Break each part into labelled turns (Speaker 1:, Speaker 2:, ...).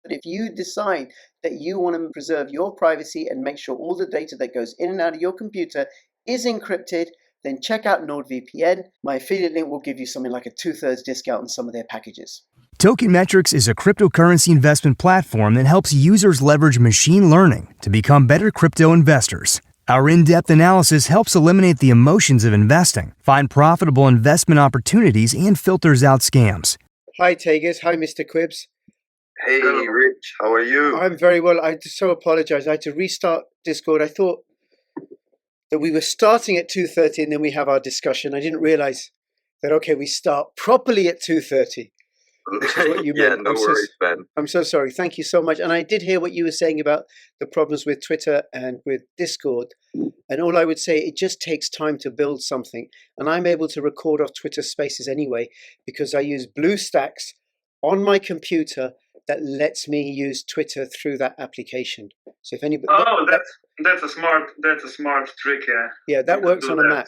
Speaker 1: But if you decide that you want to preserve your privacy and make sure all the data that goes in and out of your computer is encrypted, then check out NordVPN. My affiliate link will give you something like a 2/3 discount on some of their packages.
Speaker 2: Token Metrics is a cryptocurrency investment platform that helps users leverage machine learning to become better crypto investors. Our in-depth analysis helps eliminate the emotions of investing, find profitable investment opportunities, and filters out scams. Hi, Tegas. Hi, Mr. Quibs.
Speaker 3: Hey, Rich. How are you?
Speaker 2: I'm very well. I so apologize. I had to restart Discord. I thought that we were starting at 2:30 and then we have our discussion. I didn't realize that, okay, we start properly at 2:30. Which is what you
Speaker 3: Yeah,
Speaker 2: meant.
Speaker 3: no worries, Ben.
Speaker 2: I'm so sorry. Thank you so much. And I did hear what you were saying about the problems with Twitter and with Discord. And all I would say, it just takes time to build something. And I'm able to record off Twitter Spaces anyway, because I use BlueStacks on my computer that lets me use Twitter through that application. So if anybody...
Speaker 4: That's a smart trick, yeah.
Speaker 2: Yeah, that works on a Mac.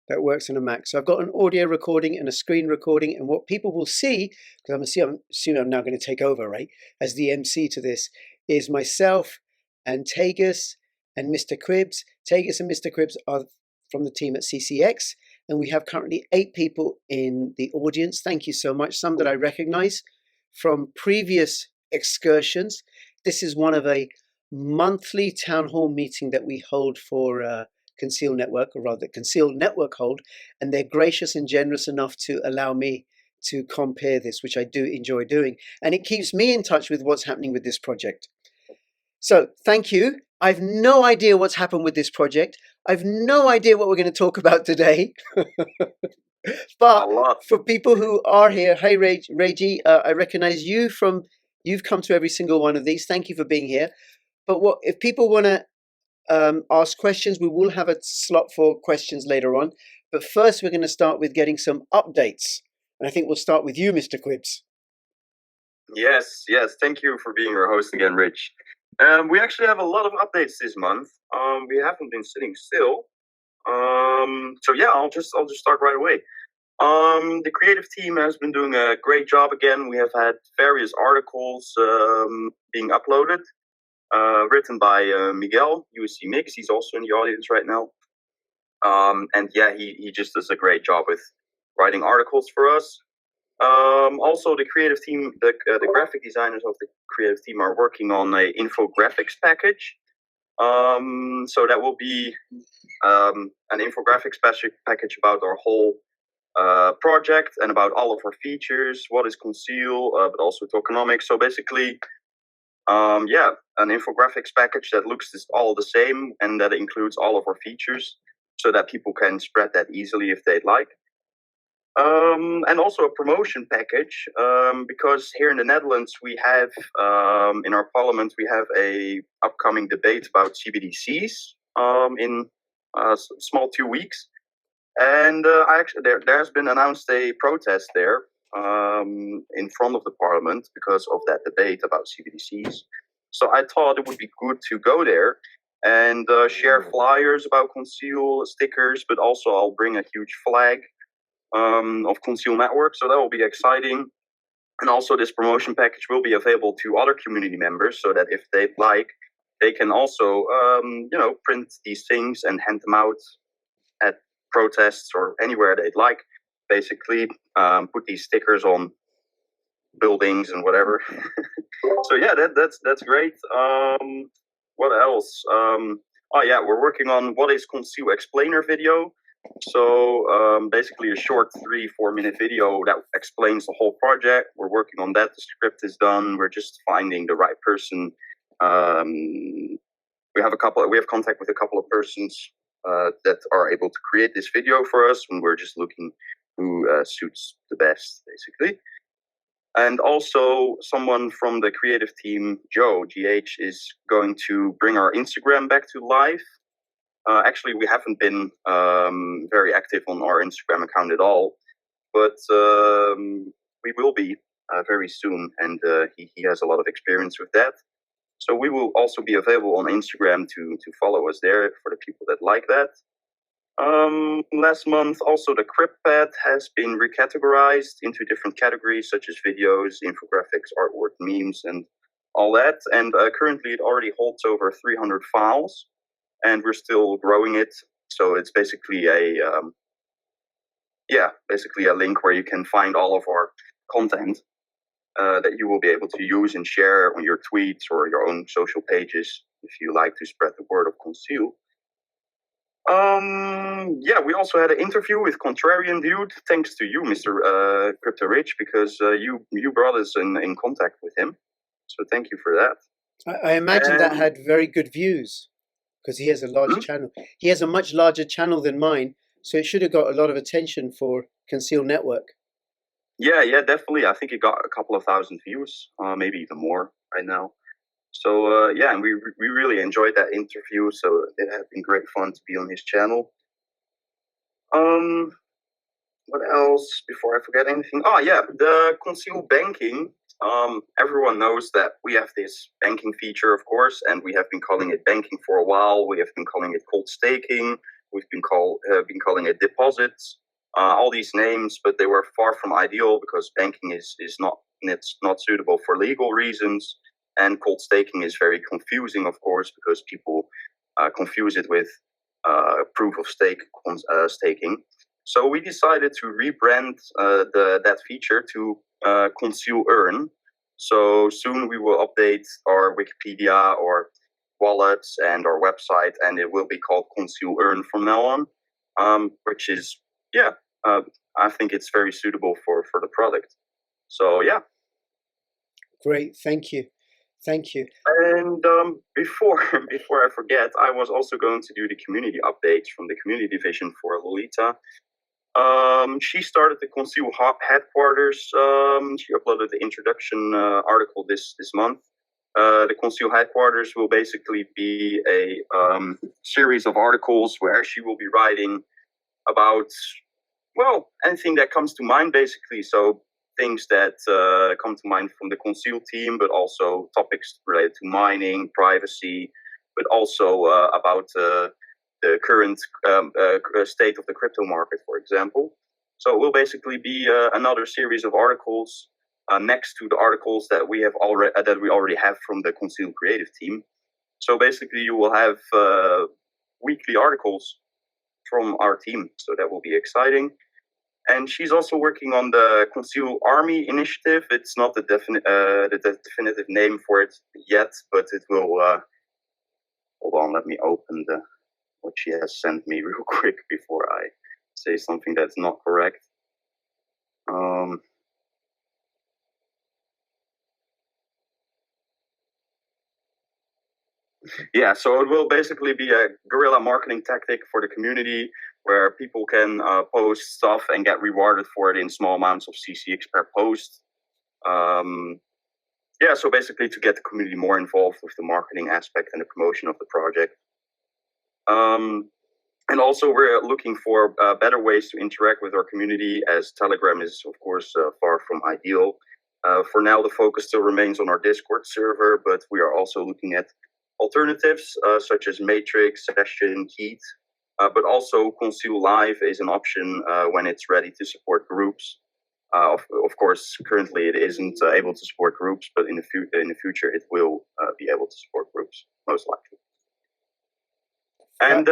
Speaker 2: That works on a Mac. So I've got an audio recording and a screen recording, and what people will see, because I'm assuming I'm now going to take over, right, as the MC to this, is myself and Tegas and Mr. Quibs. Tegas and Mr. Quibs are from the team at CCX, and we have currently 8 people in the audience. Thank you so much. Some that I recognize from previous excursions. This is one of a monthly town hall meeting that we hold for Conceal Network, or rather Conceal Network hold, and they're gracious and generous enough to allow me to compare this, which I do enjoy doing. And it keeps me in touch with what's happening with this project. So thank you. I've no idea what's happened with this project. I've no idea what we're going to talk about today. But for people who are here, hey Reiji, I recognize you from, you've come to every single one of these. Thank you for being here. But what if people want to ask questions, we will have a slot for questions later on. But first, we're going to start with getting some updates. And I think we'll start with you, Mr. Quibs.
Speaker 3: Yes. Thank you for being our host again, Rich. We actually have a lot of updates this month. We haven't been sitting still. So yeah, I'll just start right away. The creative team has been doing a great job again. We have had various articles being uploaded. Written by Miguel, USC Mix. He's also in the audience right now. And yeah, he just does a great job with writing articles for us. Also, the creative team, the graphic designers of the creative team are working on a infographics package. So that will be an infographics package about our whole project and about all of our features, what is Conceal, but also tokenomics. So basically, yeah, an infographics package that looks all the same and that includes all of our features so that people can spread that easily if they'd like. And also a promotion package, because here in the Netherlands we have, in our parliament, we have a upcoming debate about CBDCs in a small 2 weeks. And there has been announced a protest there in front of the parliament because of that debate about CBDCs. So I thought it would be good to go there and share flyers about Conceal, stickers, but also I'll bring a huge flag of Conceal Network. So that will be exciting. And also this promotion package will be available to other community members so that if they'd like, they can also, print these things and hand them out at protests or anywhere they'd like. Basically, put these stickers on buildings and whatever. So yeah, that's great. What else? Oh yeah, we're working on what is Conceal explainer video. So basically a short 3-4 minute video that explains the whole project. We're working on that. The script is done. We're just finding the right person. We have contact with a couple of persons that are able to create this video for us, and we're just looking who suits the best, basically. And also someone from the creative team, Joe, GH, is going to bring our Instagram back to life. Actually, we haven't been very active on our Instagram account at all, but we will be very soon, and he has a lot of experience with that. So we will also be available on Instagram to follow us there for the people that like that. Last month, also the CryptPad has been recategorized into different categories such as videos, infographics, artwork, memes, and all that. And currently, it already holds over 300 files, and we're still growing it. So it's basically basically a link where you can find all of our content that you will be able to use and share on your tweets or your own social pages if you like to spread the word of Conceal. We also had an interview with Contrarian Dude, thanks to you, Mr. Crypto Rich, because you brought us in contact with him. So thank you for that.
Speaker 2: I imagine that had very good views because he has a large channel. He has a much larger channel than mine, so it should have got a lot of attention for Conceal Network.
Speaker 3: Yeah, definitely. I think it got a couple of thousand views, maybe even more right now. So and we really enjoyed that interview. So it had been great fun to be on his channel. What else before I forget anything? Oh yeah, the Conceal banking. Everyone knows that we have this banking feature, of course, and we have been calling it banking for a while. We have been calling it cold staking. We've been calling it deposits. All these names, but they were far from ideal because banking is not suitable for legal reasons, and cold staking is very confusing, of course, because people confuse it with proof of stake staking. So we decided to rebrand that feature to Conceal Earn. So soon we will update our Wikipedia or wallets and our website, and it will be called Conceal Earn from now on, which is I think it's very suitable for the product. So yeah.
Speaker 2: Great, thank you.
Speaker 3: And before I forget, I was also going to do the community updates from the community division for Lolita. She started the Conceal headquarters. She uploaded the introduction article this month. The Conceal headquarters will basically be a series of articles where she will be writing about anything that comes to mind, basically. So things that come to mind from the Conceal team, but also topics related to mining, privacy, but also about the current state of the crypto market, for example. So it will basically be another series of articles next to the articles that we already have from the Conceal creative team. So basically, you will have weekly articles from our team. So that will be exciting. And she's also working on the Conceal Army initiative. It's not the definitive name for it yet, but it will. Hold on, let me open what she has sent me real quick before I say something that's not correct. So it will basically be a guerrilla marketing tactic for the community where people can post stuff and get rewarded for it in small amounts of CCX per post. So basically to get the community more involved with the marketing aspect and the promotion of the project. And also we're looking for better ways to interact with our community, as Telegram is, of course, far from ideal. For now, the focus still remains on our Discord server, but we are also looking at alternatives such as Matrix, Session, Heat, but also Conceal Live is an option when it's ready to support groups. Of course, currently it isn't able to support groups, but in the future it will be able to support groups, most likely. And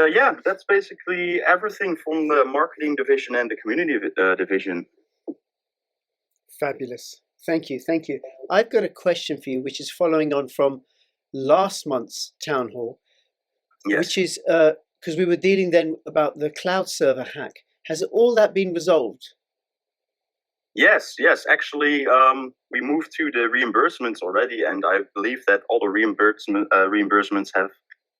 Speaker 3: that's basically everything from the marketing division and the community division.
Speaker 2: Fabulous. Thank you. I've got a question for you, which is following on from last month's town hall, which is because we were dealing then about the cloud server hack. Has all that been resolved?
Speaker 3: Yes. Actually, we moved to the reimbursements already, and I believe that all the reimbursements have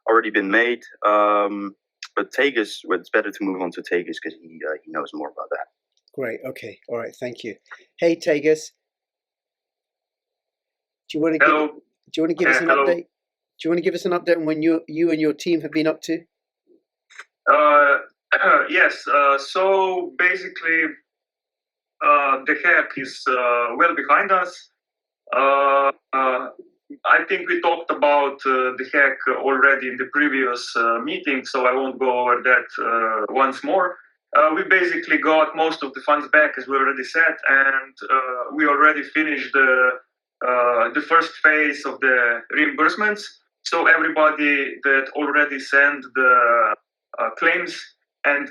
Speaker 3: already been made. But Tegus, it's better to move on to Tegus because he knows more about that.
Speaker 2: Great. Okay. All right. Thank you. Hey, Tegus. Do you want to give us an update? Do you want to give us an update on when you and your team have been up to?
Speaker 4: Yes. So basically, the hack is well behind us. I think we talked about the hack already in the previous meeting, so I won't go over that once more. We basically got most of the funds back, as we already said, and we already finished the the first phase of the reimbursements. So everybody that already sent the claims and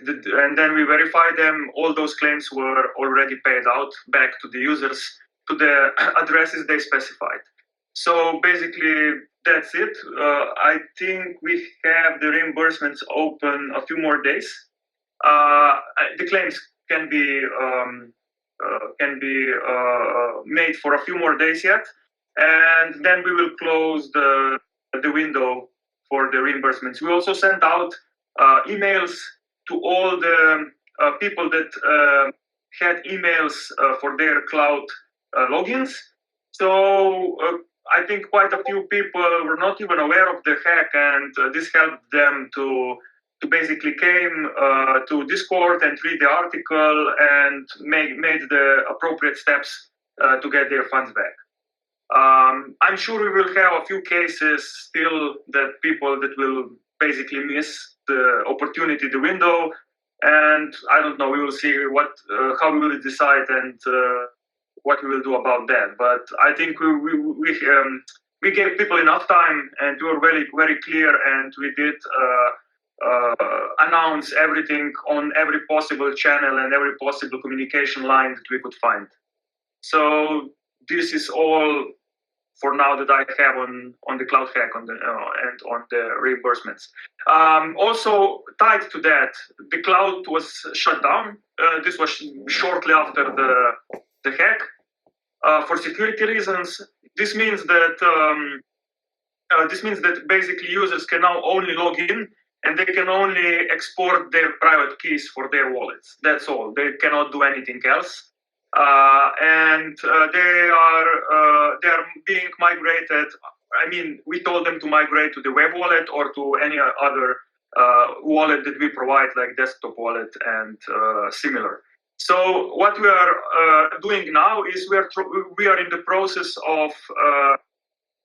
Speaker 4: then we verify them, all those claims were already paid out back to the users to the addresses they specified. So basically, that's it. I think we have the reimbursements open a few more days. The claims can be made for a few more days yet, and then we will close the window for the reimbursements. We also sent out emails to all the people that had emails for their cloud logins. So I think quite a few people were not even aware of the hack, and this helped them to basically came to Discord and read the article and made the appropriate steps to get their funds back. I'm sure we will have a few cases still that people that will basically miss the opportunity, the window, and I don't know. We will see how we will decide and what we will do about that. But I think we gave people enough time, and we were very, very clear, and we did announce everything on every possible channel and every possible communication line that we could find. So this is all for now that I have on the cloud hack and on the reimbursements. Also tied to that, the cloud was shut down. This was shortly after the hack for security reasons. This means that basically users can now only log in and they can only export their private keys for their wallets. That's all. They cannot do anything else. And they are being migrated. I mean, we told them to migrate to the web wallet or to any other wallet that we provide, like desktop wallet and similar. So what we are doing now is we are in the process of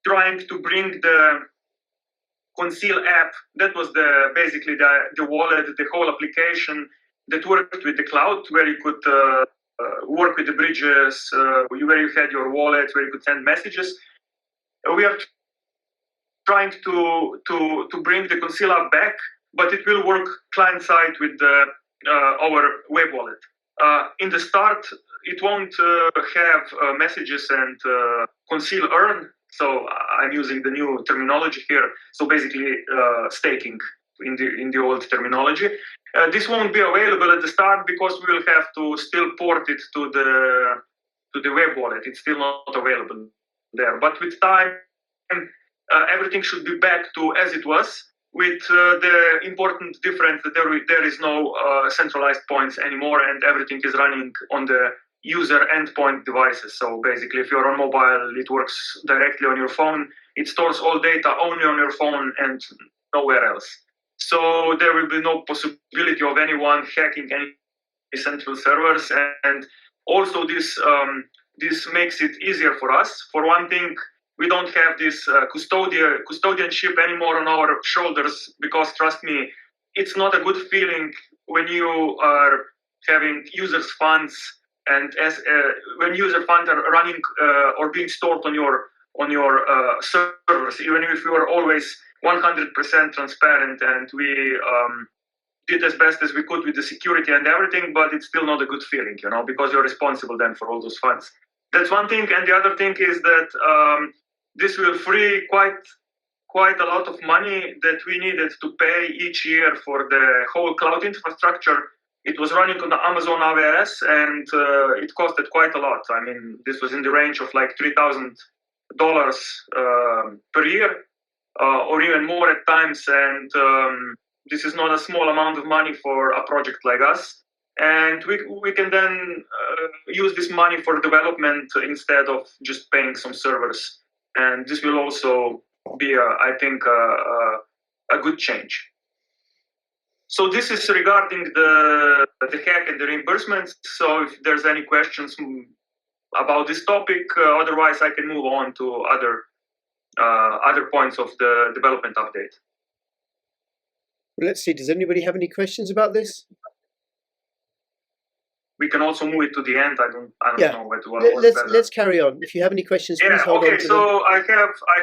Speaker 4: trying to bring the Conceal app. That was basically the wallet, the whole application that worked with the cloud, where you could work with the bridges, where you had your wallet, where you could send messages. We are trying to bring the Conceal app back, but it will work client side with our web wallet. In the start, it won't have messages and Conceal earn. So I'm using the new terminology here. So basically, staking in the old terminology. This won't be available at the start because we will have to still port it to the web wallet. It's still not available there. But with time, everything should be back to as it was, with the important difference that there is no centralized points anymore, and everything is running on the user endpoint devices. So basically, if you're on mobile, it works directly on your phone. It stores all data only on your phone and nowhere else. So there will be no possibility of anyone hacking any central servers. And also this makes it easier for us. For one thing, we don't have this custodianship anymore on our shoulders, because trust me, it's not a good feeling when you are having users' funds and when user funds are running or being stored on your servers, even if you are always 100% transparent and we did as best as we could with the security and everything, but it's still not a good feeling, because you're responsible then for all those funds. That's one thing, and the other thing is that this will free quite a lot of money that we needed to pay each year for the whole cloud infrastructure. It was running on the Amazon AWS, and it costed quite a lot. I mean, this was in the range of like $3,000 per year, or even more at times. And this is not a small amount of money for a project like us. And we can then use this money for development instead of just paying some servers. And this will also be, I think, a good change. So this is regarding the hack and the reimbursements. So if there's any questions about this topic, otherwise I can move on to other points of the development update.
Speaker 2: Well, let's see. Does anybody have any questions about this?
Speaker 4: we can also move it to the end. I don't
Speaker 2: Yeah.
Speaker 4: know what.
Speaker 2: Let's carry on. If you have any questions, please hold on to
Speaker 4: so
Speaker 2: them.
Speaker 4: I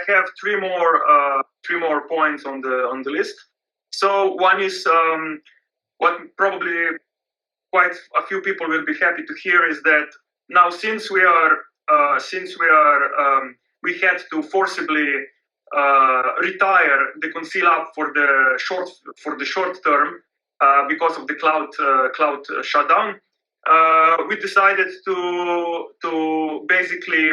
Speaker 4: have three more points on the list. So one is what probably quite a few people will be happy to hear is that now since we had to forcibly retire the Conceal app for the short term because of the cloud shutdown. We decided to basically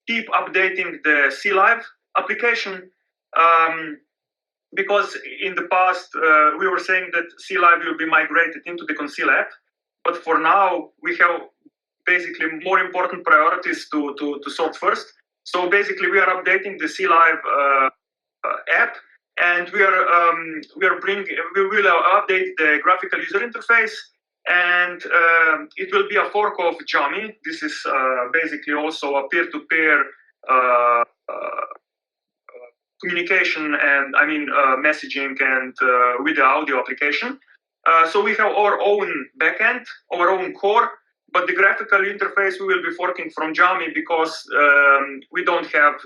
Speaker 4: keep updating the CLive application because in the past we were saying that CLive will be migrated into the Conceal app, but for now we have basically more important priorities to sort first. So basically we are updating the CLive app, and we will update the graphical user interface, and it will be a fork of Jami. This is basically also a peer-to-peer communication and messaging and with the audio application. So we have our own backend, our own core, but the graphical interface we will be forking from Jami because we don't have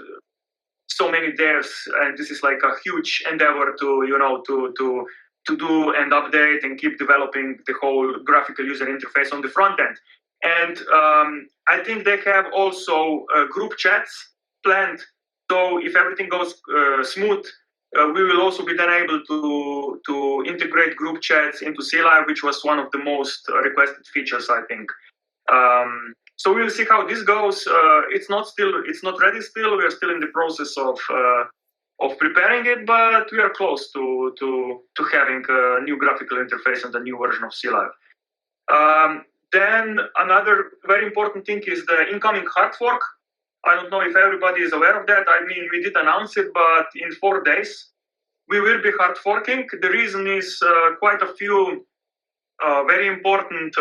Speaker 4: so many devs, and this is like a huge endeavor to do and update and keep developing the whole graphical user interface on the front end. And I think they have also group chats planned. So if everything goes smooth, we will also be then able to integrate group chats into CLive, which was one of the most requested features, I think. So we'll see how this goes. It's not ready still. We are still in the process of preparing it, but we are close to having a new graphical interface and a new version of CLive. Then another very important thing is the incoming hard fork. I don't know if everybody is aware of that. I mean, we did announce it, but in 4 days we will be hard forking. The reason is quite a few very important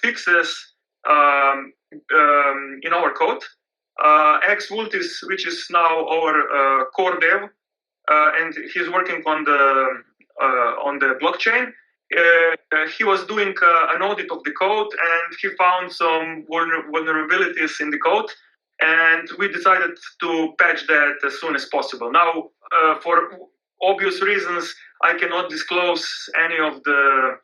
Speaker 4: fixes in our code. Xvoltis, which is now our core dev, and he's working on the blockchain. He was doing an audit of the code, and he found some vulnerabilities in the code, and we decided to patch that as soon as possible. Now, for obvious reasons, I cannot disclose any of the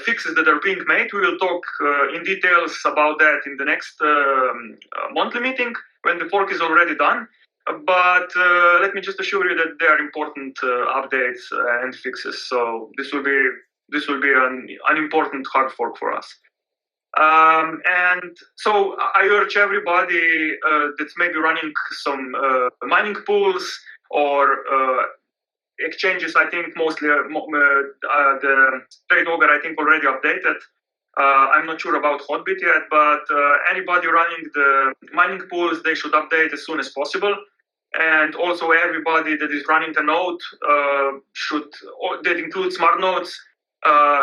Speaker 4: fixes that are being made. We will talk in details about that in the next monthly meeting when the fork is already done. But let me just assure you that they are important updates and fixes. So this will be an important hard fork for us. And so I urge everybody that's maybe running some mining pools or exchanges. I think mostly the Trade Auger I think already updated. I'm not sure about Hotbit yet, but anybody running the mining pools, they should update as soon as possible. And also everybody that is running a node that includes smart nodes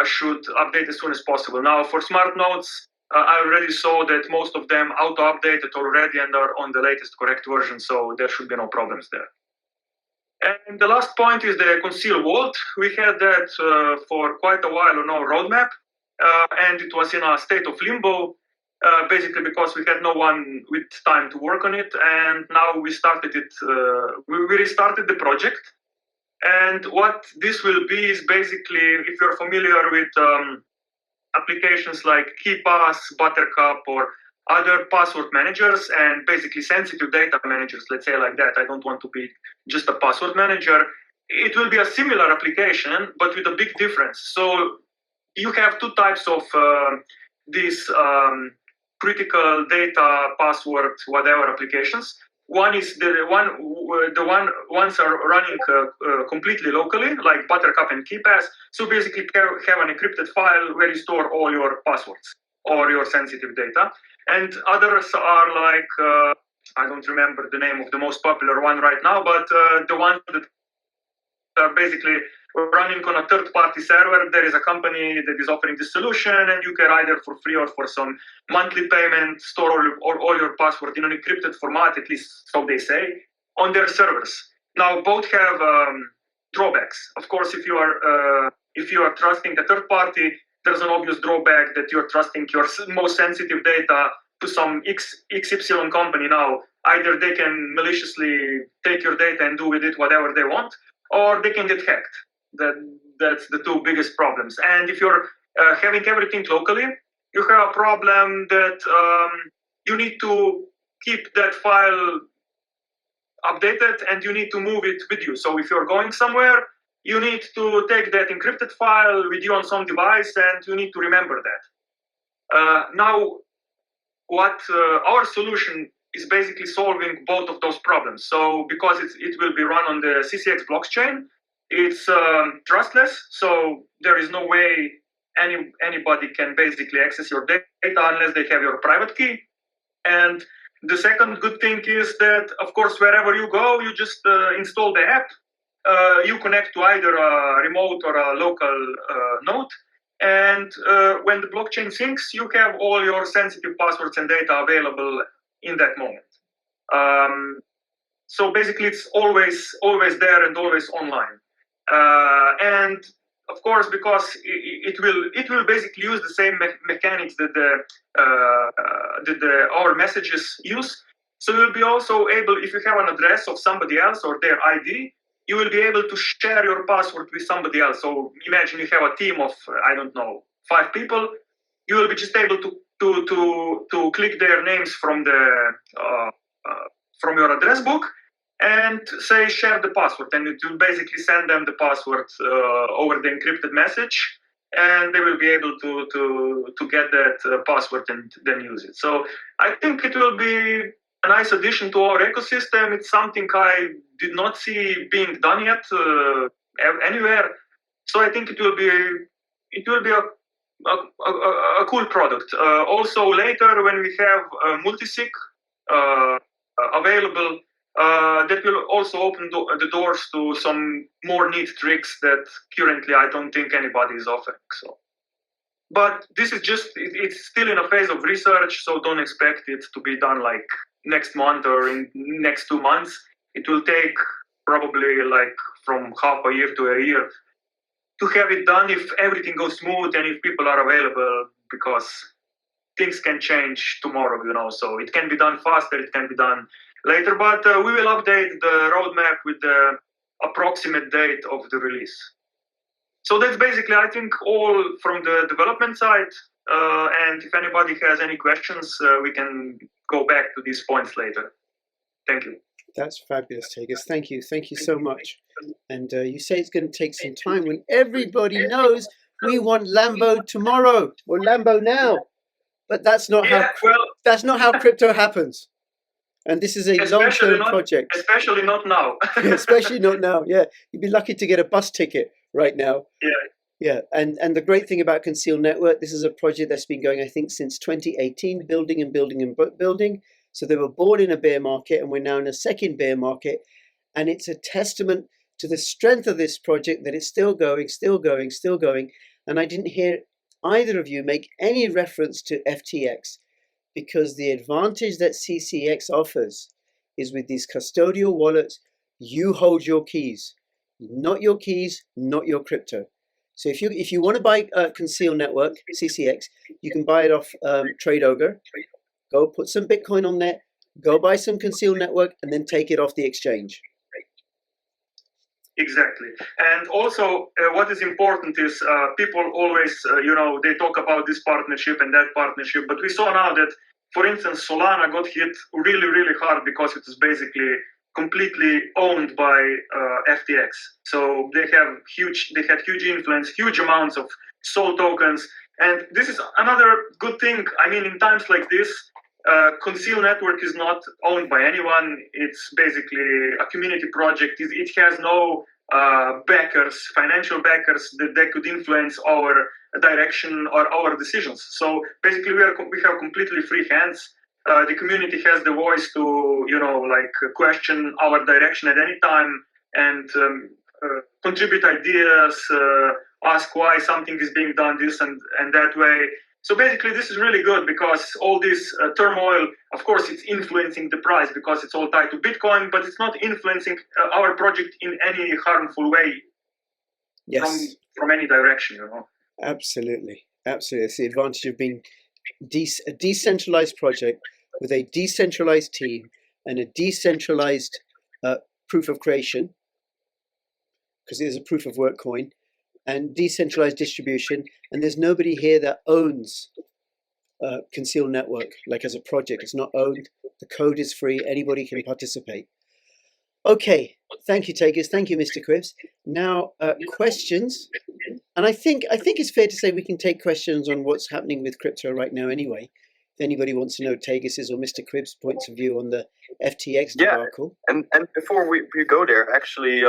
Speaker 4: should update as soon as possible. Now for smart nodes, I already saw that most of them auto-updated already and are on the latest correct version, so there should be no problems there. And the last point is the Conceal Vault. We had that for quite a while on our roadmap, and it was in a state of limbo, basically because we had no one with time to work on it. And now we started it, we restarted the project. And what this will be is basically, if you're familiar with applications like KeyPass, Buttercup, or other password managers and basically sensitive data managers, let's say like that. I don't want to be just a password manager. It will be a similar application, but with a big difference. So you have two types of these critical data, password, whatever applications. One is the ones are running completely locally, like Buttercup and KeyPass. So basically have an encrypted file where you store all your passwords or your sensitive data. And others are like, I don't remember the name of the most popular one right now, but the ones that are basically running on a third-party server. There is a company that is offering this solution, and you can either for free or for some monthly payment store all your password in an encrypted format, at least so they say, on their servers. Now, both have drawbacks. Of course, if you are if you are trusting a third party, there's an obvious drawback that you're trusting your most sensitive data to some XY company now. Either they can maliciously take your data and do with it whatever they want, or they can get hacked. That's the two biggest problems. And if you're having everything locally, you have a problem that you need to keep that file updated and you need to move it with you. So if you're going somewhere, you need to take that encrypted file with you on some device and you need to remember that. Now, what our solution is basically solving both of those problems. So because it will be run on the CCX blockchain, it's trustless, so there is no way anybody can basically access your data unless they have your private key. And the second good thing is that, of course, wherever you go, you just install the app. You connect to either a remote or a local node. And when the blockchain syncs, you have all your sensitive passwords and data available in that moment. So basically, it's always there and always online. And of course, because it will basically use the same mechanics that our messages use. So you'll be also able, if you have an address of somebody else or their ID, you will be able to share your password with somebody else. So imagine you have a team of, I don't know, 5 people. You will be just able to click their names from your address book and say share the password, and it will basically send them the password over the encrypted message, and they will be able to get that password and then use it. So I think it will be a nice addition to our ecosystem. It's something I did not see being done yet anywhere. So I think it will be a cool product. Also later when we have multisig available, that will also open the doors to some more neat tricks that currently I don't think anybody is offering. So, but this is just, it's still in a phase of research, so don't expect it to be done like next month or in next 2 months. It will take probably like from half a year to a year to have it done if everything goes smooth and if people are available, because things can change tomorrow, you know, so it can be done faster, it can be done later, but we will update the roadmap with the approximate date of the release. So that's basically, I think, all from the development side. And if anybody has any questions, we can go back to these points later. Thank you.
Speaker 2: That's fabulous, Tegas. Thank you. Thank you so much. And you say it's going to take some time when everybody knows we want Lambo tomorrow or Lambo now. But that's not that's not how crypto happens. And this is a long-term project.
Speaker 4: Especially not now.
Speaker 2: Especially not now, yeah. You'd be lucky to get a bus ticket right now.
Speaker 4: Yeah.
Speaker 2: Yeah, and the great thing about Conceal Network, this is a project that's been going, I think, since 2018, building and building and building. So they were born in a bear market, and we're now in a second bear market. And it's a testament to the strength of this project that it's still going, still going, still going. And I didn't hear either of you make any reference to FTX, because the advantage that CCX offers is with these custodial wallets, you hold your keys, not your keys, not your crypto. So if you want to buy Conceal Network, CCX, you can buy it off Trade Ogre. Go put some Bitcoin on there, go buy some Conceal Network, and then take it off the exchange.
Speaker 4: Exactly. And also what is important is people always, they talk about this partnership and that partnership, but we saw now that, for instance, Solana got hit really, really hard because it is basically completely owned by FTX. So they had huge influence, huge amounts of SOL tokens. And this is another good thing. I mean, in times like this, Conceal Network is not owned by anyone. It's basically a community project. It has no backers, financial backers that could influence our direction or our decisions. So basically, we have completely free hands. The community has the voice to, question our direction at any time and contribute ideas, ask why something is being done this and that way. So basically, this is really good because all this turmoil, of course, it's influencing the price because it's all tied to Bitcoin, but it's not influencing our project in any harmful way.
Speaker 2: Yes.
Speaker 4: from any direction,
Speaker 2: Absolutely. Absolutely. It's the advantage of being a decentralized project with a decentralized team and a decentralized proof of creation, because it is a proof of work coin, and decentralized distribution. And there's nobody here that owns Conceal Network, like as a project. It's not owned. The code is free. Anybody can participate. Okay. Thank you, Tegus. Thank you, Mr. Cribs. Now, questions. And I think it's fair to say we can take questions on what's happening with crypto right now anyway. If anybody wants to know Tegus's or Mr. Cribs' points of view on the FTX debacle.
Speaker 3: And before we go there, actually,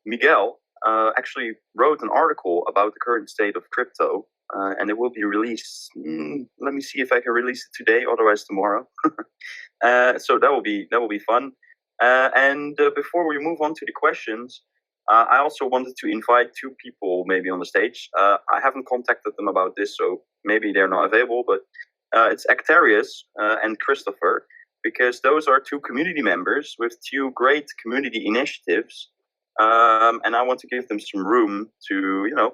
Speaker 3: Miguel actually wrote an article about the current state of crypto, and it will be released. Let me see if I can release it today, otherwise tomorrow. So that will be fun. And before we move on to the questions, I also wanted to invite two people maybe on the stage. I haven't contacted them about this, so maybe they're not available, but it's Actarius and Christopher, because those are two community members with two great community initiatives. And I want to give them some room to,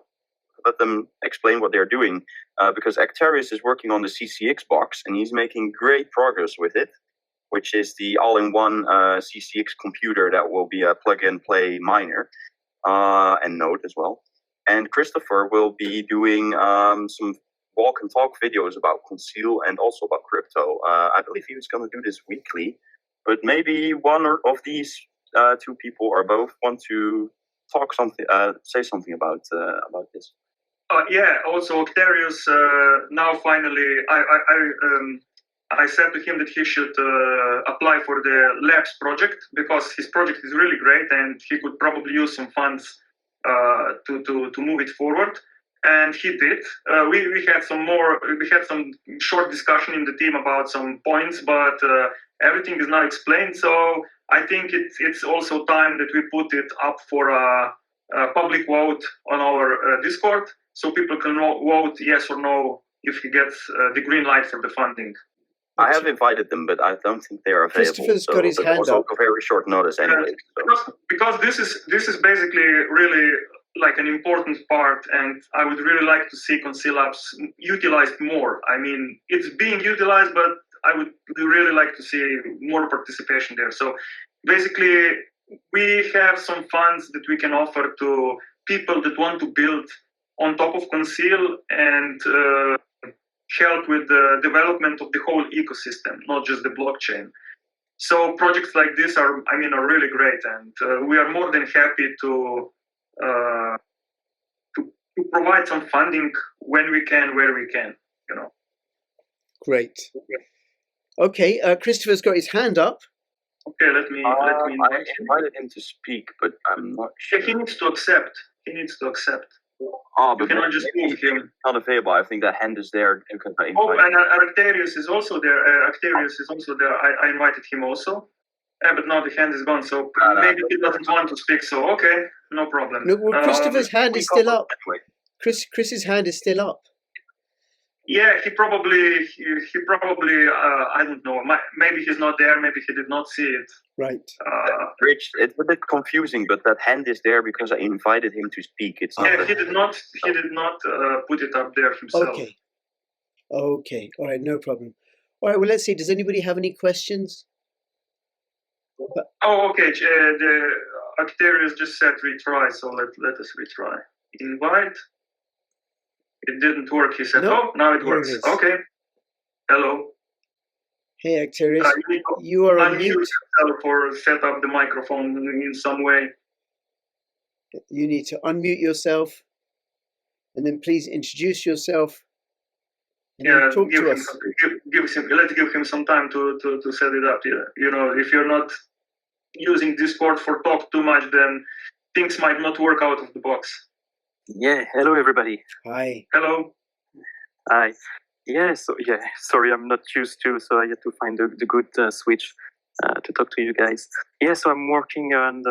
Speaker 3: let them explain what they're doing, because Actarius is working on the CCX box and he's making great progress with it, which is the all-in-one CCX computer that will be a plug-and-play miner and node as well. And Christopher will be doing some walk and talk videos about Conceal and also about crypto. I believe he was going to do this weekly, but maybe one of these two people or both want to talk say something about this.
Speaker 4: Yeah. Also, Actarius. Now, finally, I said to him that he should apply for the Labs project, because his project is really great and he could probably use some funds to move it forward. And he did. We had some short discussion in the team about some points, but everything is not explained. So I think it's also time that we put it up for a public vote on our Discord, so people can vote yes or no if he gets the green light for the funding.
Speaker 3: I have invited them, but I don't think they are available.
Speaker 2: Christopher's got his hand
Speaker 3: also
Speaker 2: up.
Speaker 3: a very short notice anyway.
Speaker 4: Because this is basically really like an important part, and I would really like to see Conceal Labs utilized more. I mean, it's being utilized, but I would really like to see more participation there. So basically, we have some funds that we can offer to people that want to build on top of Conceal and help with the development of the whole ecosystem, not just the blockchain. So projects like this are really great, and we are more than happy to provide some funding when we can, where we can.
Speaker 2: Great. Okay, Christopher's got his hand up.
Speaker 4: Okay, let me
Speaker 3: I invited him to speak, but I'm not sure.
Speaker 4: He needs to accept.
Speaker 3: Oh, but
Speaker 4: you cannot just move him.
Speaker 3: Not available. I think that hand is there.
Speaker 4: And Actarius is also there. I invited him also. But now the hand is gone, so maybe he doesn't want to speak. So okay, no problem.
Speaker 2: No, well, Christopher's hand is still up. Chris's hand is still up.
Speaker 4: Yeah, he probably I don't know. Maybe he's not there. Maybe he did not see it.
Speaker 2: Right.
Speaker 3: Rich, it's a bit confusing, but that hand is there because I invited him to speak. It's not.
Speaker 4: Yeah, he did not put it up there himself.
Speaker 2: Okay. All right, no problem. All right. Well, let's see. Does anybody have any questions?
Speaker 4: Oh, okay. The Actarius just said retry, so let us retry. Invite. It didn't work. He said, "Oh, now it works." Okay. Hello.
Speaker 2: Hey, Actarius. You are on mute.
Speaker 4: Yourself or set up the microphone in some way.
Speaker 2: You need to unmute yourself, and then please introduce yourself. And then talk to us.
Speaker 4: Let's give him some time to set it up. If you're not using Discord for talk too much, then things might not work out of the box.
Speaker 5: Yeah, hello everybody.
Speaker 2: Hi.
Speaker 4: Hello.
Speaker 5: Hi. Sorry, I'm not used to, so I had to find the good switch to talk to you guys. Yeah, so I'm working on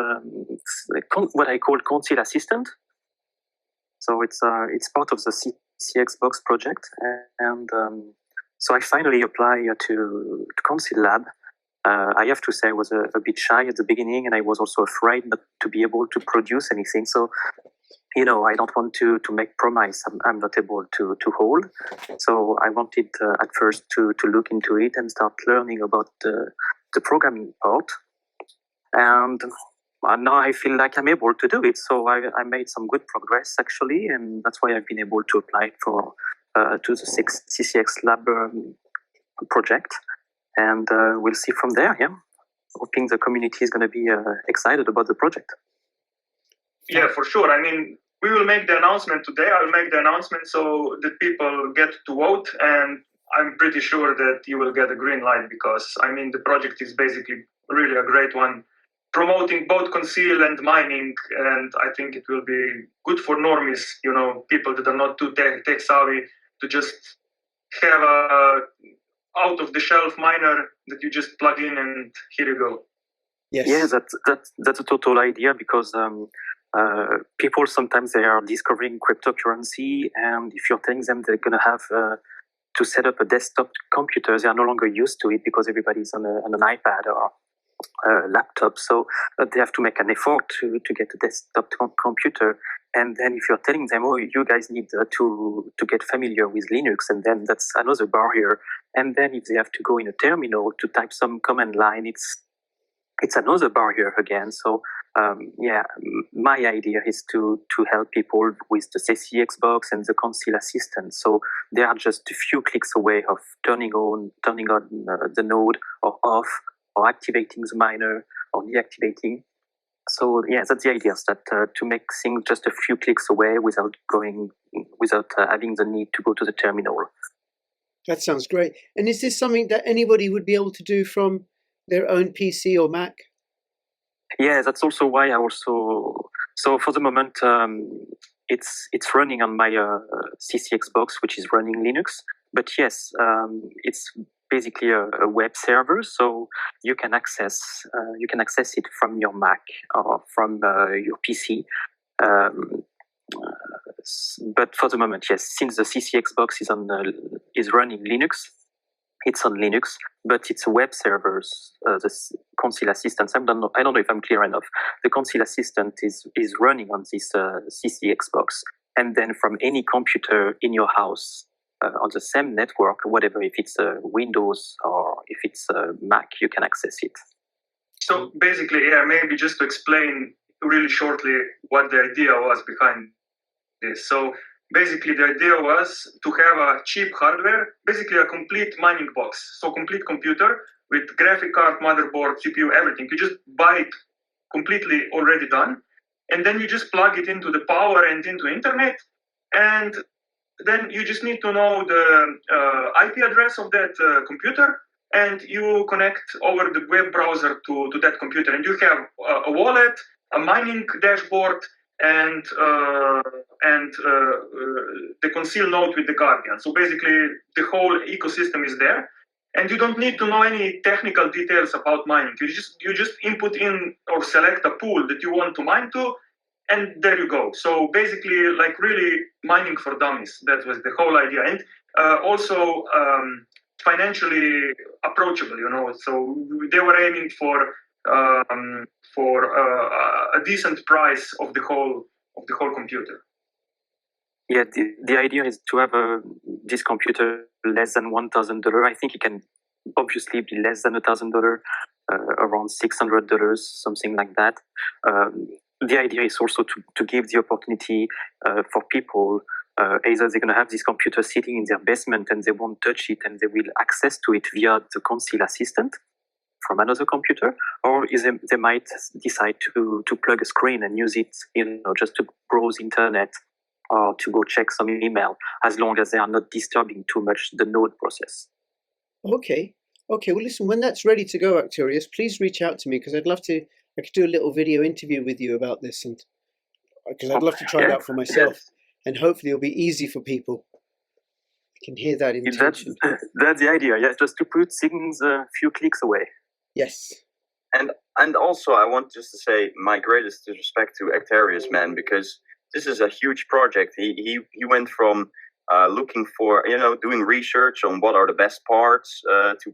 Speaker 5: what I call Conceal Assistant. So it's part of the CCX Box project, and so I finally apply to Conceal Lab, I have to say I was a bit shy at the beginning, and I was also afraid not to be able to produce anything. So, I don't want to make promise I'm not able to hold. So I wanted at first to look into it and start learning about the programming part. And now I feel like I'm able to do it. So I made some good progress, actually, and that's why I've been able to apply for to the CCX Lab project. And we'll see from there, yeah. Hoping the community is going to be excited about the project.
Speaker 4: Yeah, for sure. I mean, we will make the announcement today. I'll make the announcement so that people get to vote. And I'm pretty sure that you will get a green light because, I mean, the project is basically really a great one, promoting both Conceal and mining. And I think it will be good for normies, people that are not too tech savvy, to just have a out-of-the-shelf miner that you just plug in and here you go.
Speaker 2: Yes.
Speaker 5: Yeah, that's a total idea because people sometimes they are discovering cryptocurrency, and if you're telling them they're going to have to set up a desktop computer, they are no longer used to it because everybody's on an iPad or a laptop. So they have to make an effort to get a desktop computer. And then if you're telling them, oh, you guys need to get familiar with Linux, and then that's another barrier. And then if they have to go in a terminal to type some command line, it's another barrier again. So my idea is to help people with the CCX box and the Conceal assistant. So they are just a few clicks away of turning on the node or off, or activating the miner or deactivating. So yeah, that's the idea, that to make things just a few clicks away without having the need to go to the terminal.
Speaker 2: That sounds great. And is this something that anybody would be able to do from their own PC or Mac?
Speaker 5: Yeah, that's also why so for the moment, it's running on my CCX box, which is running Linux. But yes, it's basically a web server, so you can access it from your Mac or from your PC. But for the moment, yes, since the CCX box is running Linux, it's on Linux, but it's web servers. The Conceal Assistant, I don't know if I'm clear enough. The Conceal Assistant is running on this CCX box, and then from any computer in your house on the same network, whatever, if it's Windows or if it's Mac, you can access it.
Speaker 4: So basically, maybe just to explain really shortly what the idea was behind this. So basically, the idea was to have a cheap hardware, basically a complete mining box. So complete computer with graphic card, motherboard, CPU, everything. You just buy it completely already done. And then you just plug it into the power and into internet. And then you just need to know the IP address of that computer. And you connect over the web browser to that computer. And you have a wallet, a mining dashboard, and the Conceal node with the Guardian. So basically, the whole ecosystem is there, and you don't need to know any technical details about mining. You just input in or select a pool that you want to mine to, and there you go. So basically, like really mining for dummies. That was the whole idea, and also financially approachable. So they were aiming for a decent price of the whole computer.
Speaker 5: Yeah, the idea is to have this computer less than $1,000. I think it can obviously be less than $1,000, around $600, something like that. The idea is also to give the opportunity for people, either they're going to have this computer sitting in their basement and they won't touch it and they will access to it via the Conceal Assistant from another computer, or they might decide to plug a screen and use it, just to browse internet or to go check some email, as long as they are not disturbing too much the node process.
Speaker 2: Okay. Well, listen, when that's ready to go, Arcturus, please reach out to me because I could do a little video interview with you about this, and because I'd love to try it out for myself,
Speaker 5: yes.
Speaker 2: And hopefully it'll be easy for people. I can hear that intention.
Speaker 5: That's the idea, yeah, just to put things a few clicks away.
Speaker 2: Yes.
Speaker 3: And also, I want just to say my greatest respect to Arcturus, man, because this is a huge project. He went from looking for, doing research on what are the best parts to,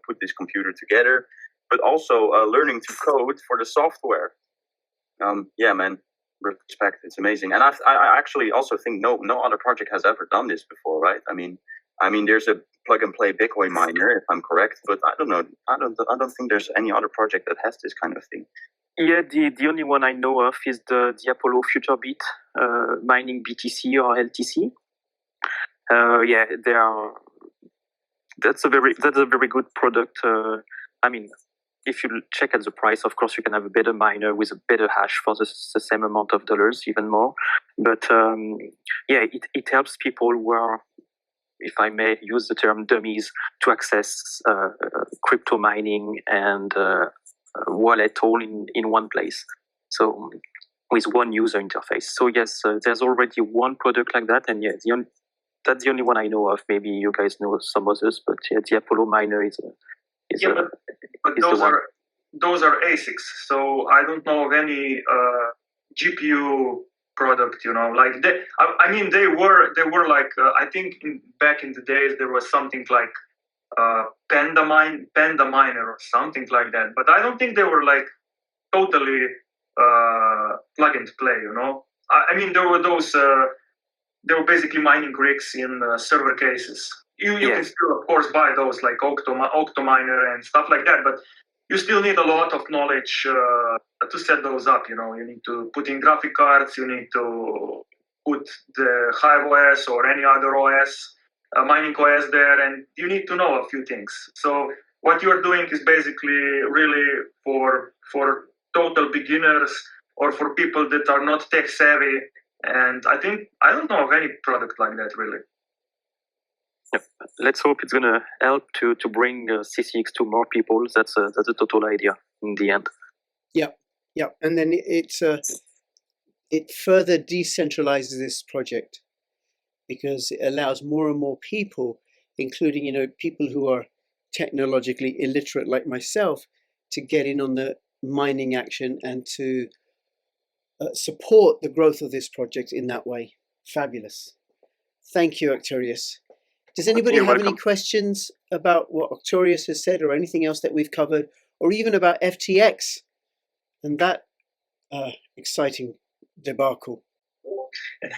Speaker 3: put this computer together. but also learning to code for the software. Yeah, man, respect. It's amazing, and I actually also think no other project has ever done this before, right? I mean, there's a plug and play Bitcoin miner, if I'm correct, but I don't know. I don't think there's any other project that has this kind of thing.
Speaker 5: Yeah, the only one I know of is the Apollo FutureBit mining BTC or LTC. Yeah, they are. That's a very good product. I mean, if you check at the price, of course, you can have a better miner with a better hash for the same amount of dollars, even more. But yeah, it helps people who are, if I may use the term, dummies, to access crypto mining and wallet all in one place. So with one user interface. So yes, there's already one product like that, and yeah, that's the only one I know of. Maybe you guys know some others, but yeah, the Apollo miner is
Speaker 4: but those are ASICs. So I don't know of any GPU product. Like they were like I think back in the days there was something like Panda Miner or something like that. But I don't think they were like totally plug and play. I mean there were those. They were basically mining rigs in server cases. You can still, of course, buy those like Octominer and stuff like that, but you still need a lot of knowledge to set those up. You need to put in graphic cards, you need to put the Hive OS or any other OS, mining OS there, and you need to know a few things. So what you're doing is basically really for total beginners or for people that are not tech savvy. And I don't know of any product like that, really.
Speaker 5: Yep. Let's hope it's gonna help to bring CCX to more people. That's a total idea in the end.
Speaker 2: Yeah. And then it further decentralizes this project because it allows more and more people, including people who are technologically illiterate like myself, to get in on the mining action and to support the growth of this project in that way. Fabulous. Thank you, Arcturus. Does anybody have any questions about what Arcturus has said or anything else that we've covered, or even about FTX and that exciting debacle?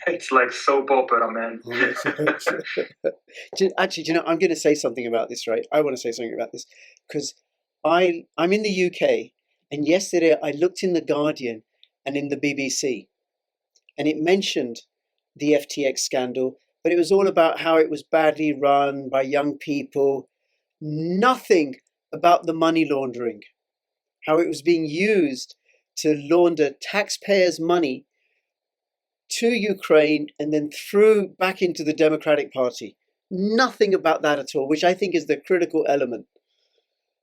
Speaker 4: It's like soap opera, man.
Speaker 2: Actually, I'm going to say something about this, right? I want to say something about this because I'm in the UK, and yesterday I looked in The Guardian and in the BBC, and it mentioned the FTX scandal, but it was all about how it was badly run by young people. Nothing about the money laundering, how it was being used to launder taxpayers' money to Ukraine and then through back into the Democratic Party. Nothing about that at all, which I think is the critical element.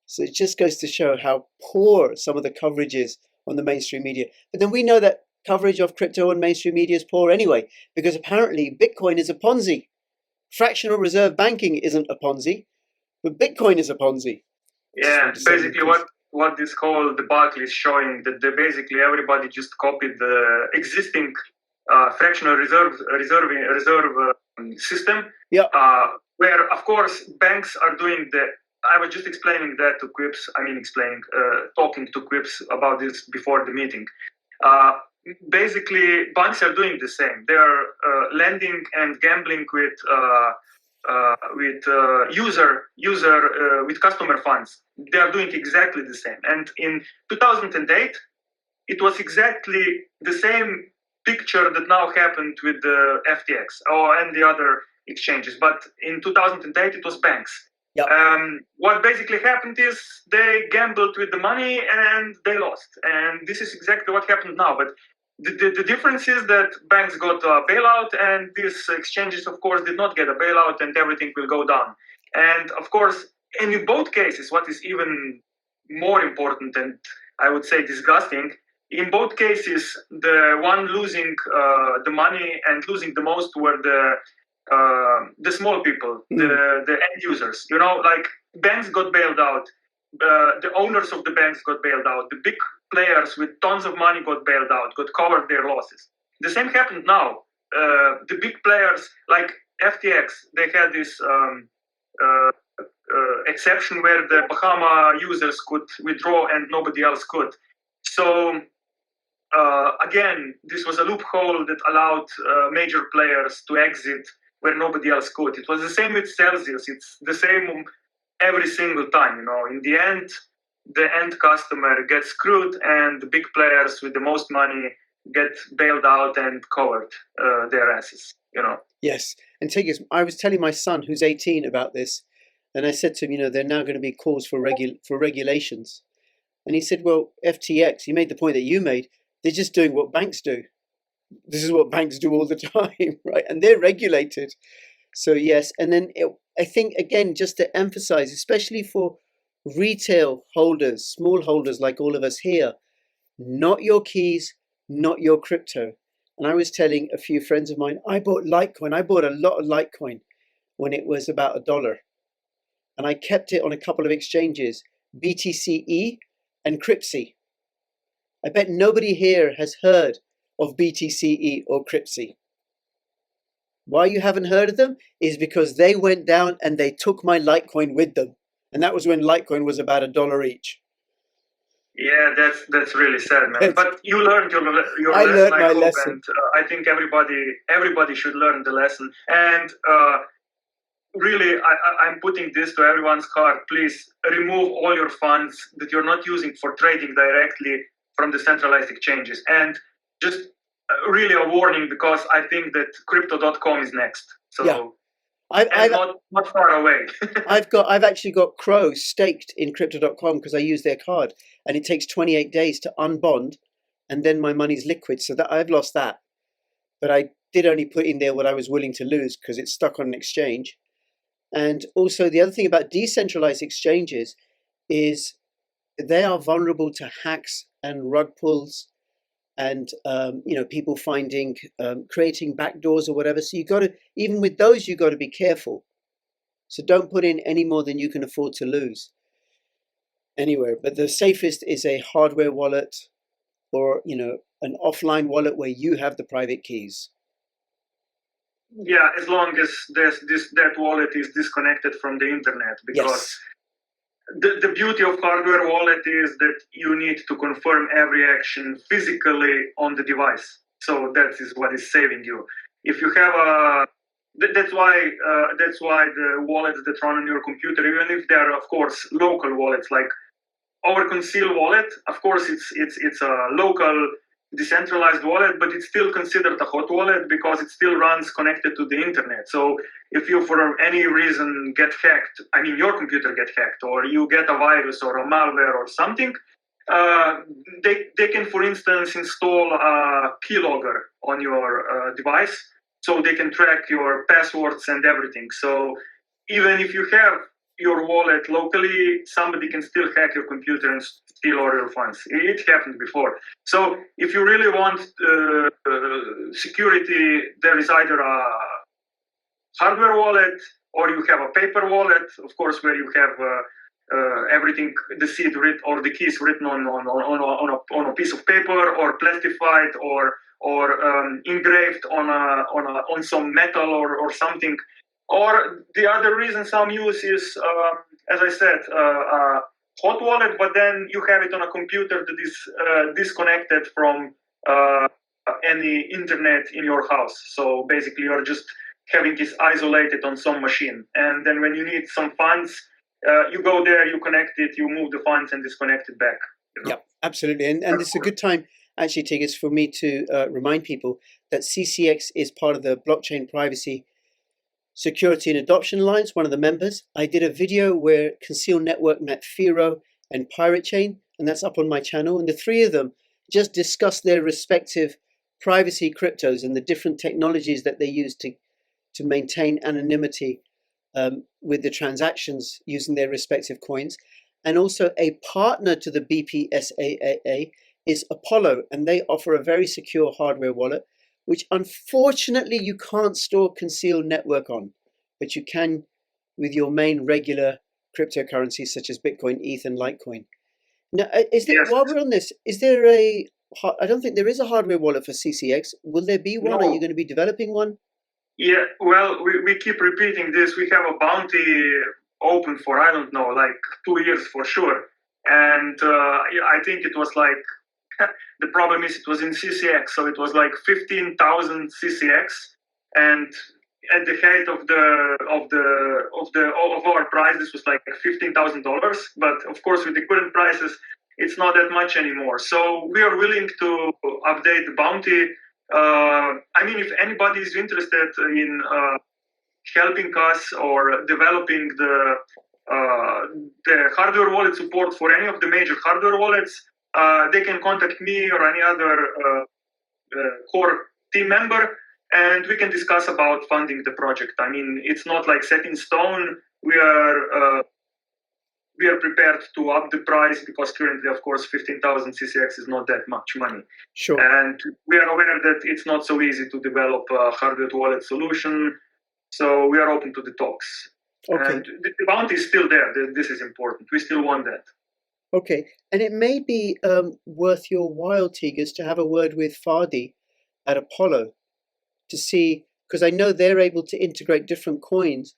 Speaker 2: So it just goes to show how poor some of the coverage is on the mainstream media. But then we know that coverage of crypto on mainstream media is poor anyway, because apparently Bitcoin is a Ponzi. Fractional reserve banking isn't a Ponzi, but Bitcoin is a Ponzi.
Speaker 4: Yeah, basically what this whole debacle is showing, that basically everybody just copied the existing fractional reserve system.
Speaker 2: Yeah.
Speaker 4: Where of course banks are doing the. I was just explaining that to Quips. Talking to Quips about this before the meeting. Basically, banks are doing the same. They are lending and gambling with customer funds. They are doing exactly the same. And in 2008, it was exactly the same picture that now happened with the FTX and the other exchanges. But in 2008, it was banks.
Speaker 2: Yep.
Speaker 4: What basically happened is they gambled with the money and they lost. And this is exactly what happened now. But the difference is that banks got a bailout and these exchanges, of course, did not get a bailout, and everything will go down. And of course, and in both cases, what is even more important and I would say disgusting, in both cases, the one losing the money and losing the most were the small people, the end users. Like banks got bailed out, the owners of the banks got bailed out, the big players with tons of money got bailed out, got covered their losses. The same happened now. The big players like FTX, they had this exception where the Bahama users could withdraw and nobody else could. So again, this was a loophole that allowed major players to exit where nobody else could. It was the same with Celsius. It's the same every single time. In the end, the end customer gets screwed, and the big players with the most money get bailed out and covered their asses.
Speaker 2: Yes, and I was telling my son, who's 18, about this, and I said to him, there are now going to be calls for regulations, and he said, well, FTX. He made the point that you made. They're just doing what banks do. This is what banks do all the time, right? And they're regulated. So yes, and then I think, again, just to emphasize, especially for retail holders, small holders like all of us here, not your keys, not your crypto. And I was telling a few friends of mine, I bought Litecoin. I bought a lot of Litecoin when it was about $1. And I kept it on a couple of exchanges, BTCE and Cryptsy. I bet nobody here has heard of BTCE or Cryptsy. Why you haven't heard of them is because they went down and they took my Litecoin with them. And that was when Litecoin was about $1 each.
Speaker 4: Yeah, that's really sad, man. But you learned your lesson.
Speaker 2: I learned my lesson.
Speaker 4: And I think everybody should learn the lesson. And really, I'm putting this to everyone's heart. Please remove all your funds that you're not using for trading directly from the centralized exchanges. And just really a warning, because I think that crypto.com is next. So
Speaker 2: yeah.
Speaker 4: not far away.
Speaker 2: I've actually got Crow staked in crypto.com because I use their card, and it takes 28 days to unbond, and then my money's liquid. So that I've lost that. But I did only put in there what I was willing to lose because it's stuck on an exchange. And also the other thing about decentralized exchanges is they are vulnerable to hacks and rug pulls and people creating backdoors or whatever. So even with those, you got to be careful. So don't put in any more than you can afford to lose anywhere. But the safest is a hardware wallet or an offline wallet where you have the private keys.
Speaker 4: Yeah, as long as that wallet is disconnected from the internet, because
Speaker 2: yes.
Speaker 4: The beauty of hardware wallet is that you need to confirm every action physically on the device. So that is what is saving you. If you have that's why the wallets that run on your computer, even if they are, of course, local wallets, like our Conceal wallet, of course, it's a local decentralized wallet, but it's still considered a hot wallet because it still runs connected to the internet. So if you for any reason get hacked, your computer get hacked, or you get a virus or a malware or something, they can, for instance, install a keylogger on your device, so they can track your passwords and everything. So even if you have your wallet locally, somebody can still hack your computer and steal all your funds. It happened before. So if you really want security, there is either a hardware wallet or you have a paper wallet, of course, where you have everything, the seed written or the keys written on a piece of paper, or plastified, or engraved on some metal or something. Or the other reason some use is, as I said, hot wallet, but then you have it on a computer that is disconnected from any internet in your house. So basically, you're just having this isolated on some machine. And then when you need some funds, you go there, you connect it, you move the funds and disconnect it back.
Speaker 2: Yeah, absolutely. And it's a good time, actually, Tigges, for me to remind people that CCX is part of the Blockchain Privacy Security and Adoption Alliance, one of the members. I did a video where Conceal Network met Firo and Pirate Chain, and that's up on my channel. And the three of them just discussed their respective privacy cryptos and the different technologies that they use to maintain anonymity with the transactions using their respective coins. And also a partner to the BPSAA is Apollo, and they offer a very secure hardware wallet, which unfortunately you can't store Conceal Network on, but you can with your main regular cryptocurrencies such as Bitcoin, ETH, and Litecoin. Now, while we're on this, is there I don't think there is a hardware wallet for CCX. Will there be one?
Speaker 4: No.
Speaker 2: Are you going to be developing one?
Speaker 4: Yeah, well, we keep repeating this. We have a bounty open for, I don't know, like 2 years for sure. And I think it was like, the problem is it was in CCX, so it was like 15,000 CCX, and at the height of our price, this was like $15,000. But of course, with the current prices, it's not that much anymore. So we are willing to update the bounty. I mean, if anybody is interested in helping us or developing the hardware wallet support for any of the major hardware wallets, they can contact me or any other core team member, and we can discuss about funding the project. I mean, it's not like set in stone. We are prepared to up the price because currently, of course, 15,000 CCX is not that much money.
Speaker 2: Sure.
Speaker 4: And we are aware that it's not so easy to develop a hardware wallet solution. So we are open to the talks.
Speaker 2: Okay.
Speaker 4: And the bounty is still there. This is important. We still want that.
Speaker 2: Okay. And it may be worth your while, Tigers, to have a word with Fadi at Apollo to see, because I know they're able to integrate different coins,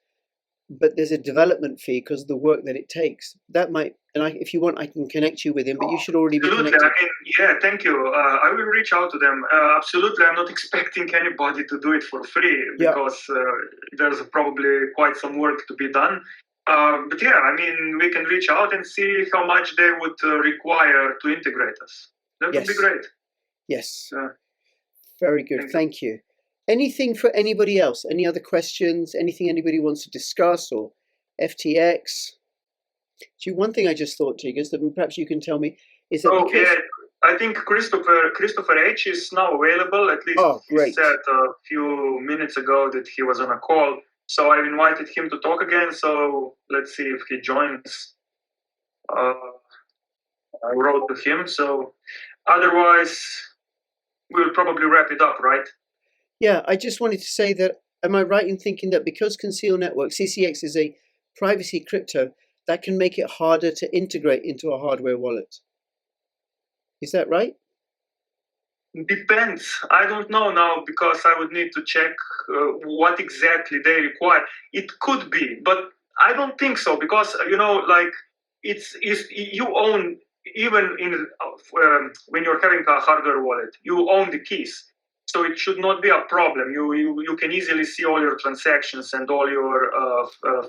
Speaker 2: but there's a development fee because of the work that it takes. That might, and if you want, I can connect you with him, but you should already be connected.
Speaker 4: I mean, yeah, thank you. I will reach out to them. Absolutely, I'm not expecting anybody to do it for free because there's probably quite some work to be done. But yeah, I mean, we can reach out and see how much they would require to integrate us. That would be great.
Speaker 2: Yes. Very good. Thank you. Anything for anybody else? Any other questions? Anything anybody wants to discuss or FTX? One thing I just thought, Tigers, that perhaps you can tell me is that
Speaker 4: I think Christopher H is now available. At least he said a few minutes ago that he was on a call. So I've invited him to talk again. So let's see if he joins. I wrote to him. So otherwise, we'll probably wrap it up, right?
Speaker 2: Yeah, I just wanted to say that, am I right in thinking that because Conceal Network, CCX is a privacy crypto, that can make it harder to integrate into a hardware wallet? Is that right?
Speaker 4: Depends. I don't know now because I would need to check what exactly they require. It could be, but I don't think so because, like it's you own, even in when you're having a hardware wallet, you own the keys. So it should not be a problem. You can easily see all your transactions and all your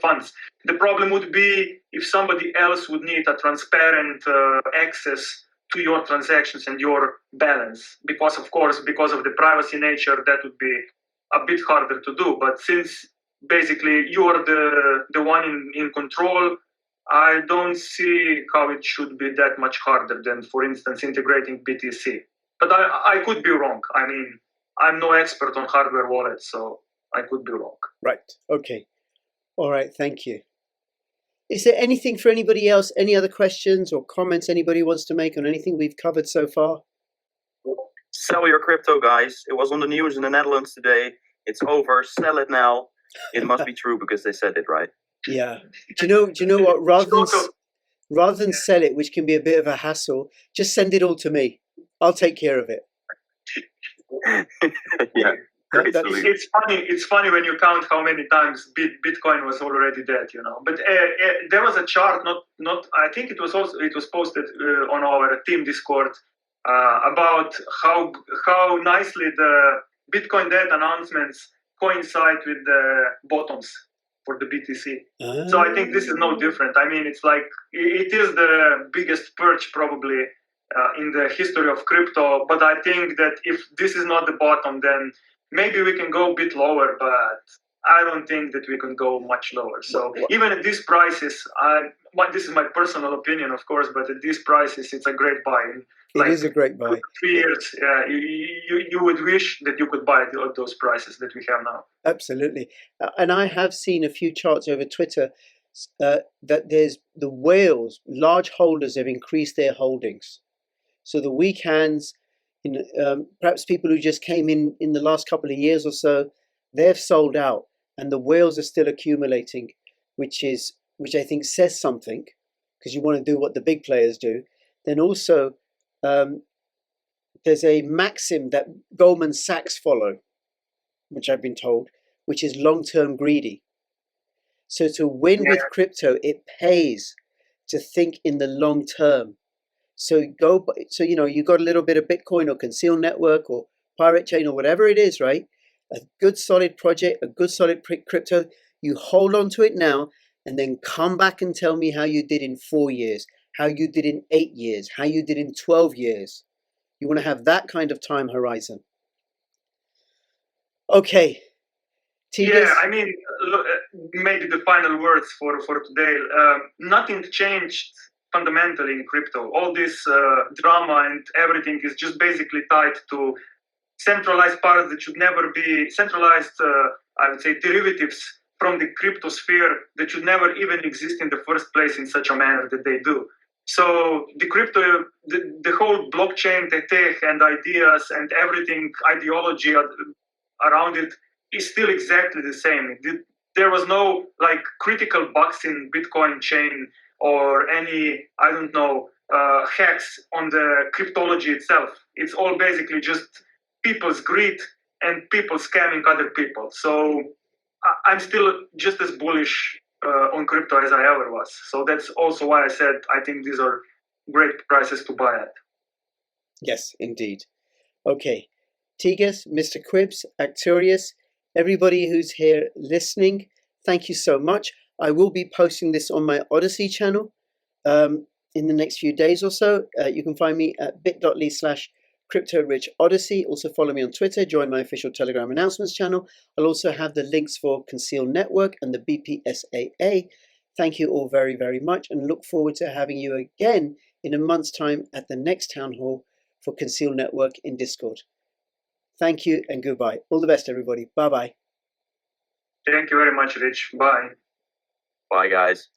Speaker 4: funds. The problem would be if somebody else would need a transparent access to your transactions and your balance. Because of the privacy nature, that would be a bit harder to do. But since basically you're the one in control, I don't see how it should be that much harder than, for instance, integrating BTC. But I could be wrong. I mean, I'm no expert on hardware wallets, so I could be wrong.
Speaker 2: Right. Okay. All right. Thank you. Is there anything for anybody else? Any other questions or comments anybody wants to make on anything we've covered so far?
Speaker 3: Sell your crypto, guys. It was on the news in the Netherlands today. It's over. Sell it now. It must be true because they said it, right?
Speaker 2: Yeah. Do you know what? Rather than sell it, which can be a bit of a hassle, just send it all to me. I'll take care of it.
Speaker 3: Yeah.
Speaker 4: It's funny when you count how many times Bitcoin was already dead, But there was a chart, not. I think it was posted on our team Discord about how nicely the Bitcoin dead announcements coincide with the bottoms for the BTC. So I think this is no different. I mean, it's like it is the biggest purge probably in the history of crypto. But I think that if this is not the bottom, then maybe we can go a bit lower, but I don't think that we can go much lower. So even at these prices, this is my personal opinion, of course, but at these prices, it's a great buy.
Speaker 2: It is a great buy.
Speaker 4: 3 years, you would wish that you could buy at those prices that we have now.
Speaker 2: Absolutely. And I have seen a few charts over Twitter that there's the whales, large holders have increased their holdings. So the weak hands, perhaps people who just came in the last couple of years or so, they've sold out, and the whales are still accumulating, which I think says something, because you want to do what the big players do. Then also, there's a maxim that Goldman Sachs follow, which I've been told, which is long-term greedy. So to win with crypto, it pays to think in the long term. So you know, you got a little bit of Bitcoin or Conceal Network or Pirate Chain or whatever it is, right? A good solid project, a good solid crypto. You hold on to it now and then come back and tell me how you did in 4 years, how you did in 8 years, how you did in 12 years. You want to have that kind of time horizon. Okay. Tigis?
Speaker 4: Yeah, I mean, maybe the final words for today. Nothing changed fundamentally in crypto. All this drama and everything is just basically tied to centralized parts that should never be centralized, I would say, derivatives from the crypto sphere that should never even exist in the first place in such a manner that they do. So the crypto, the whole blockchain tech and ideas and everything, ideology around it is still exactly the same. There was no like critical bugs in Bitcoin chain or any, I don't know, hacks on the cryptology itself. It's all basically just people's greed and people scamming other people. So I'm still just as bullish on crypto as I ever was. So that's also why I said I think these are great prices to buy at.
Speaker 2: Yes, indeed. Okay. Tigis, Mr. Cribs, Arcturus, everybody who's here listening, thank you so much. I will be posting this on my Odyssey channel in the next few days or so. You can find me at bit.ly/CryptoRichOdyssey. Also follow me on Twitter, join my official Telegram announcements channel. I'll also have the links for Conceal Network and the BPSAA. Thank you all very, very much and look forward to having you again in a month's time at the next town hall for Conceal Network in Discord. Thank you and goodbye. All the best, everybody. Bye-bye.
Speaker 4: Thank you very much, Rich. Bye.
Speaker 3: Bye, guys.